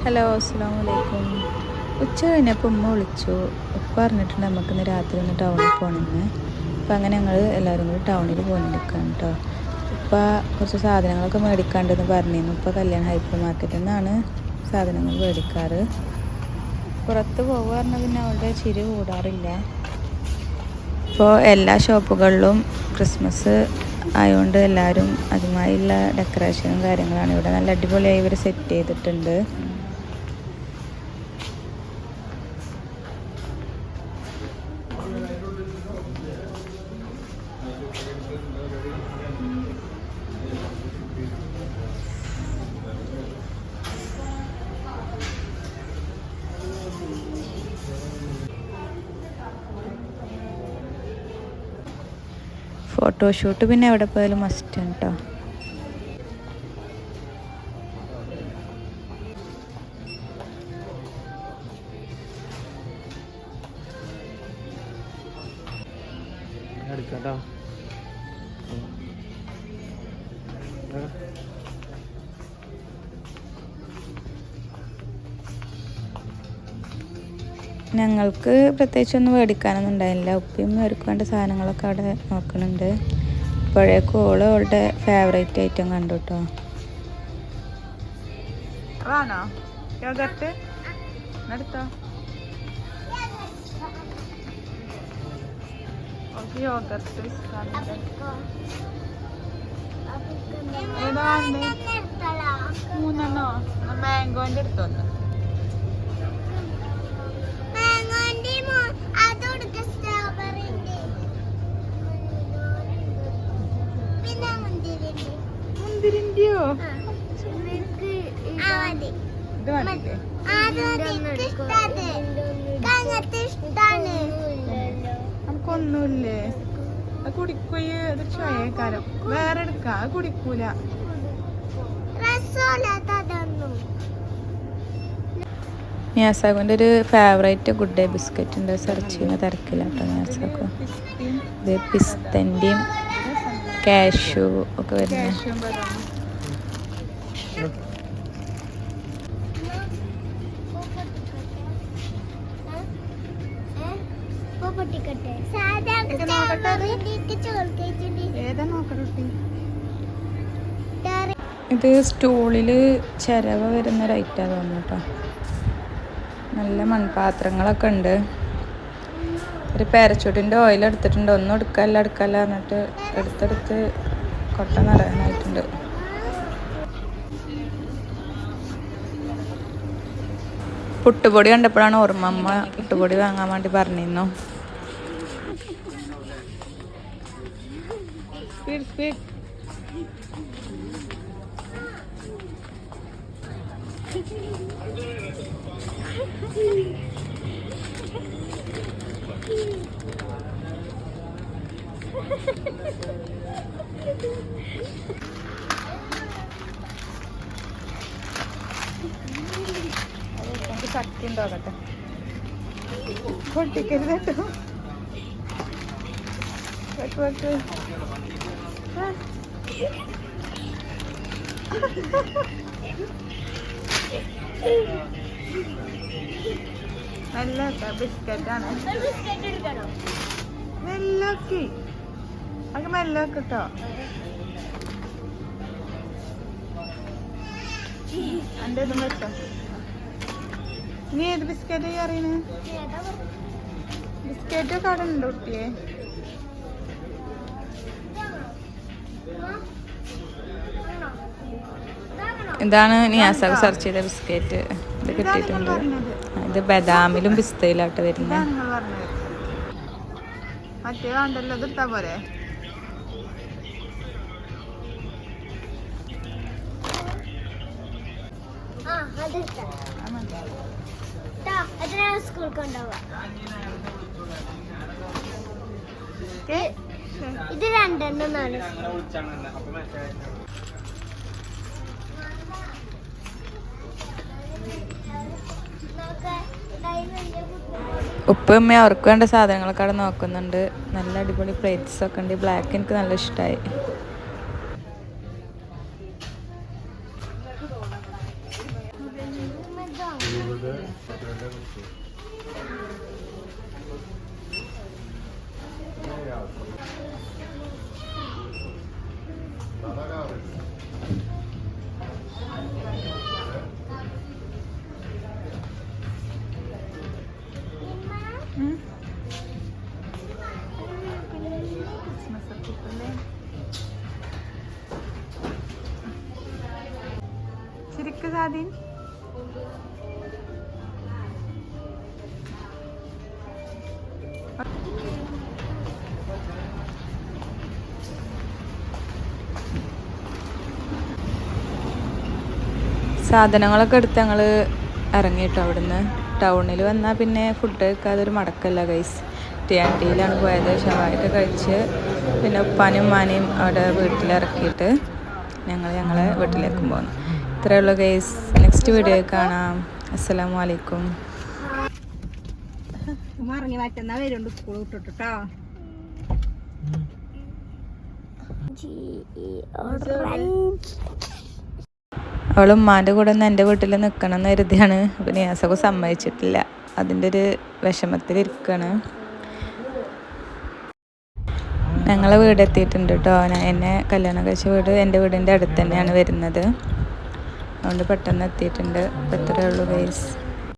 Hello, അസ്സലാമു അലൈക്കും. ഉച്ച കഴിഞ്ഞപ്പോൾ ഉമ്മ വിളിച്ചു. ഉപ്പ പറഞ്ഞിട്ടുണ്ട് നമുക്കിന്ന് രാത്രി ഒന്ന് ടൗണിൽ പോകണമെന്ന്. അപ്പോൾ അങ്ങനെ ഞങ്ങൾ എല്ലാവരും കൂടി ടൗണിൽ പോകുന്നിരിക്കുകയാണ് കേട്ടോ. ഉപ്പ കുറച്ച് സാധനങ്ങളൊക്കെ മേടിക്കാണ്ടെന്ന് പറഞ്ഞിരുന്നു. ഉപ്പ കല്യാൺ ഹൈപ്പർ മാർക്കറ്റിൽ നിന്നാണ് സാധനങ്ങൾ മേടിക്കാറ്. പുറത്ത് പോകുക പറഞ്ഞാൽ പിന്നെ അവളുടെ ചിരി കൂടാറില്ല. ഇപ്പോൾ എല്ലാ ഷോപ്പുകളിലും ക്രിസ്മസ് ആയതുകൊണ്ട് എല്ലാവരും അതുമായുള്ള ഡെക്കറേഷനും കാര്യങ്ങളാണ്. ഇവിടെ നല്ല അടിപൊളിയായി ഇവർ സെറ്റ് ചെയ്തിട്ടുണ്ട്. ഫോട്ടോഷൂട്ട് പിന്നെ എവിടെ പോയാലും മസ്റ്റാണ് കേട്ടോ. ഞങ്ങൾക്ക് പ്രത്യേകിച്ചൊന്നും മേടിക്കാനൊന്നും ഉണ്ടായില്ല. ഉപ്പയും അവർക്ക് വേണ്ട സാധനങ്ങളൊക്കെ അവിടെ നോക്കുന്നുണ്ട്. ഇപ്പോഴേക്കും അവളുടെ ഫേവറേറ്റ് ഐറ്റം കണ്ടു കേട്ടോ. മൂന്നെണ്ണോ മാംഗോന്റെ എടുത്തോന്ന്. മുന്തിരിന്റെയോ? ഇത് വേണ്ടില്ലേ? നമുക്കൊന്നുമില്ലേ? അത് കുടിക്കുകയോ അത് ചോയക്കാരം. വേറെ എടുക്കാം, അത് കുടിക്കൂല. ന്യാസാഖുവിൻ്റെ ഒരു ഫേവറേറ്റ് ഗുഡ് ഡേ ബിസ്ക്കറ്റ് ഉണ്ട്. സെർച്ച് ചെയ്യുന്ന തിരക്കില്ല കേട്ടോ ന്യാസാഖു. ഇത് പിസ്തൻ്റെയും കാഷ്യൂ ഒക്കെ വരുന്നത്. ഇത് സ്റ്റൂളിൽ ചിരവ വരുന്ന റൈറ്റാ തോന്നുന്നു കേട്ടോ. നല്ല മൺപാത്രങ്ങളൊക്കെ ഉണ്ട്. ഒരു പാരച്യൂട്ടിൻ്റെ ഓയിൽ എടുത്തിട്ടുണ്ട്. ഒന്നും എടുക്കല്ല പറഞ്ഞിട്ട് എടുത്തെടുത്ത് കൊട്ട നിറയാനായിട്ടുണ്ട്. പുട്ടുപൊടി കണ്ടപ്പോഴാണ് ഓർമ്മ. അമ്മ പുട്ടുപൊടി വാങ്ങാൻ വേണ്ടി പറഞ്ഞിരുന്നു. ശക്തി ഉണ്ടാകട്ടെ, പൊട്ടിക്കരുത് കേട്ടോ. മെല്ലൊക്കെ ബിസ്ക്കറ്റാണ്. മെല്ലൊക്കെ അത് മെല്ലൊക്കെ കേട്ടോ. എൻ്റെ ഇതും വെച്ചോ. നീ ഏത് ബിസ്ക്കറ്റ് അറിയണേ? ബിസ്ക്കറ്റൊക്കെ അവിടെ ഉണ്ടോ കുട്ടിയെ? ഇതാണ് നിയാസാഖ് സെർച്ച് ചെയ്ത ബിസ്ക്കറ്റ്. ഇത് കിട്ടിയിട്ടുണ്ട്. ഇത് ബദാമിലും പിസ്തയിലാട്ട് വരുന്നത്. മറ്റേ വേണ്ടല്ലോ, ഇത് ഇട്ടാ പോരെ? ഇത് രണ്ടെണ്ണമാണ്. ഉപ്പയമ്മ അവർക്ക് വേണ്ട സാധനങ്ങളൊക്കെ അവിടെ നോക്കുന്നുണ്ട്. നല്ല അടിപൊളി പ്ലേറ്റ്സ് ഒക്കെ ഉണ്ട്. ബ്ലാക്ക് എനിക്ക് നല്ല ഇഷ്ടമായി. ശരിക്കും സാധീൻ സാധനങ്ങളൊക്കെ എടുത്ത് ഞങ്ങൾ ഇറങ്ങിയിട്ടോ അവിടുന്ന്. ടൗണിൽ വന്നാൽ പിന്നെ ഫുഡ് കഴിക്കാതെ ഒരു മടക്കല്ല ഗൈസ്. ടിയാൻറ്റിയിലാണ് പോയത്. ഷവായൊക്കെ കഴിച്ച് പിന്നെ ഉപ്പാനും ഉമ്മാനെയും അവിടെ വീട്ടിലിറക്കിയിട്ട് ഞങ്ങളെ വീട്ടിലേക്കും പോകുന്നു. ഇത്രയേ ഉള്ളൂ ഗൈസ്. നെക്സ്റ്റ് വീഡിയോ കാണാം. അസ്സലാമു അലൈക്കും. ഇറങ്ങി മാറ്റുന്ന വരുന്നുണ്ട് സ്കൂൾ വിട്ടിട്ടോ. അവൾ ഉമ്മാൻ്റെ കൂടെ ഒന്ന് എൻ്റെ വീട്ടിൽ നിൽക്കണം എന്ന് കരുതിയാണ്. അപ്പം നിയാസൊക്കെ സമ്മതിച്ചിട്ടില്ല. അതിൻ്റെ ഒരു വിഷമത്തിലിരിക്കുകയാണ്. ഞങ്ങളെ വീട് എത്തിയിട്ടുണ്ട് കേട്ടോ. എന്നെ കല്യാണം കഴിച്ച വീട് എൻ്റെ വീടിൻ്റെ അടുത്ത് തന്നെയാണ് വരുന്നത്. അതുകൊണ്ട് പെട്ടെന്ന് എത്തിയിട്ടുണ്ട്. അപ്പോൾ ഇത്രയേ ഉള്ളൂ ഗൈസ്.